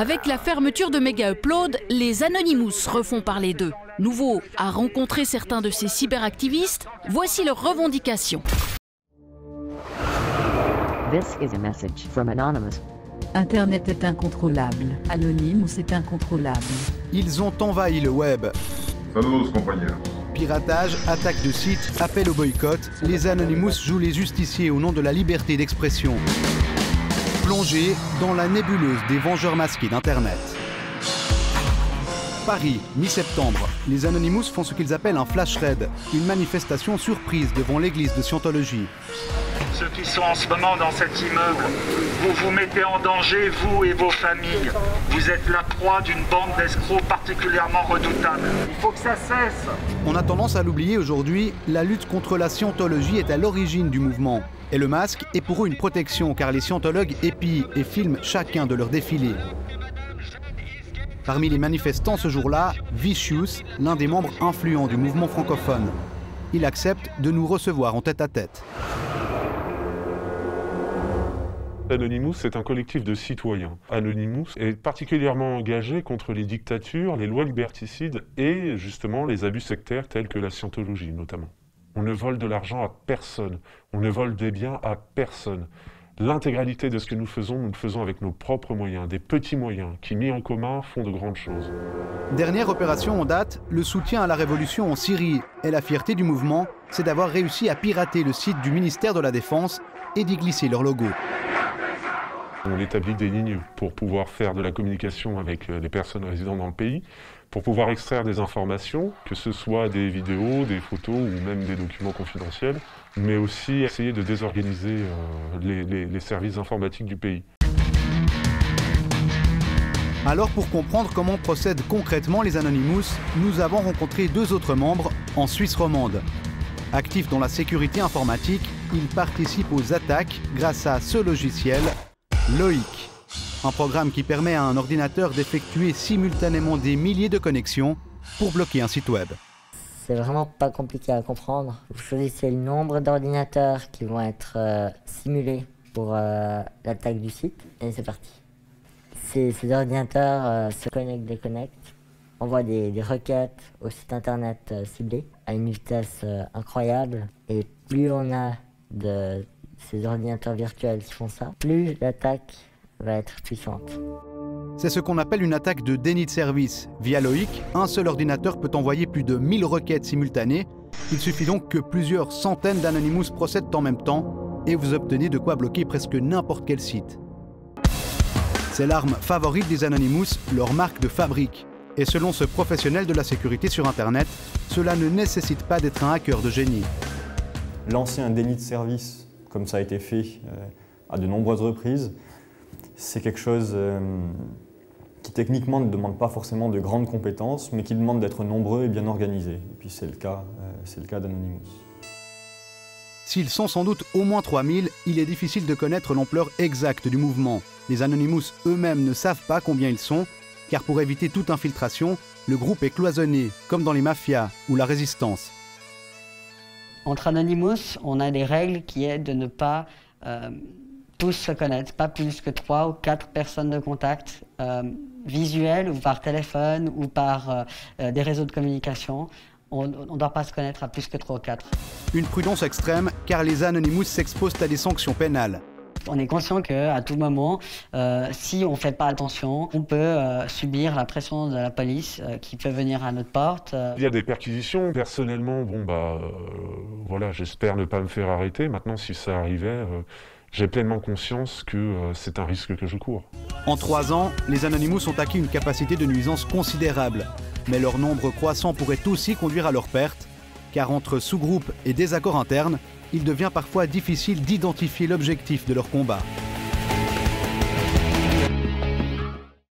Avec la fermeture de Mega Upload, les Anonymous refont parler d'eux. Nouveau a rencontré certains de ces cyberactivistes. Voici leurs revendications. This is a message from Anonymous. Internet est incontrôlable. Anonymous est incontrôlable. Ils ont envahi le web. Saludos, compañeros. Piratage, attaque de sites, appel au boycott, les Anonymous jouent les justiciers au nom de la liberté d'expression. Plongés dans la nébuleuse des vengeurs masqués d'Internet. Paris, mi-septembre, les Anonymous font ce qu'ils appellent un flash raid, une manifestation surprise devant l'église de Scientologie. Ceux qui sont en ce moment dans cet immeuble, vous vous mettez en danger, vous et vos familles. Vous êtes la proie d'une bande d'escrocs particulièrement redoutable. Il faut que ça cesse. On a tendance à l'oublier aujourd'hui, la lutte contre la scientologie est à l'origine du mouvement. Et le masque est pour eux une protection, car les scientologues épient et filment chacun de leurs défilés. Parmi les manifestants ce jour-là, Vicious, l'un des membres influents du mouvement francophone. Il accepte de nous recevoir en tête-à-tête. Anonymous, c'est un collectif de citoyens. Anonymous est particulièrement engagé contre les dictatures, les lois liberticides et justement les abus sectaires tels que la scientologie notamment. On ne vole de l'argent à personne, on ne vole des biens à personne. L'intégralité de ce que nous le faisons avec nos propres moyens, des petits moyens qui, mis en commun, font de grandes choses. Dernière opération en date, le soutien à la révolution en Syrie. Et la fierté du mouvement, c'est d'avoir réussi à pirater le site du ministère de la Défense et d'y glisser leur logo. On établit des lignes pour pouvoir faire de la communication avec les personnes résidant dans le pays, pour pouvoir extraire des informations, que ce soit des vidéos, des photos ou même des documents confidentiels, mais aussi essayer de désorganiser les services informatiques du pays. Alors pour comprendre comment procèdent concrètement les Anonymous, nous avons rencontré deux autres membres en Suisse romande. Actifs dans la sécurité informatique, ils participent aux attaques grâce à ce logiciel, Loïc, un programme qui permet à un ordinateur d'effectuer simultanément des milliers de connexions pour bloquer un site web. C'est vraiment pas compliqué à comprendre. Vous choisissez le nombre d'ordinateurs qui vont être simulés pour l'attaque du site et c'est parti. Ces ordinateurs se connectent, déconnectent, envoient des requêtes au site internet ciblé à une vitesse incroyable et plus on a de ces ordinateurs virtuels qui font ça, plus l'attaque va être puissante. C'est ce qu'on appelle une attaque de déni de service. Via Loïc, un seul ordinateur peut envoyer plus de 1000 requêtes simultanées. Il suffit donc que plusieurs centaines d'Anonymous procèdent en même temps et vous obtenez de quoi bloquer presque n'importe quel site. C'est l'arme favorite des Anonymous, leur marque de fabrique. Et selon ce professionnel de la sécurité sur Internet, cela ne nécessite pas d'être un hacker de génie. Lancer un déni de service, comme ça a été fait à de nombreuses reprises, c'est quelque chose qui techniquement ne demande pas forcément de grandes compétences, mais qui demande d'être nombreux et bien organisés. Et puis c'est le cas d'Anonymous. S'ils sont sans doute au moins 3000, il est difficile de connaître l'ampleur exacte du mouvement. Les Anonymous eux-mêmes ne savent pas combien ils sont, car pour éviter toute infiltration, le groupe est cloisonné, comme dans les mafias ou la résistance. Entre Anonymous, on a des règles qui est de ne pas tous se connaître, pas plus que 3 ou 4 personnes de contact visuelles ou par téléphone ou par des réseaux de communication. On ne doit pas se connaître à plus que 3 ou 4. Une prudence extrême, car les Anonymous s'exposent à des sanctions pénales. On est conscient qu'à tout moment, si on ne fait pas attention, on peut subir la pression de la police qui peut venir à notre porte. Il y a des perquisitions. Personnellement, voilà, j'espère ne pas me faire arrêter. Maintenant, si ça arrivait, j'ai pleinement conscience que c'est un risque que je cours. En 3 ans, les Anonymous ont acquis une capacité de nuisance considérable. Mais leur nombre croissant pourrait aussi conduire à leur perte, car entre sous-groupes et désaccords internes, il devient parfois difficile d'identifier l'objectif de leur combat.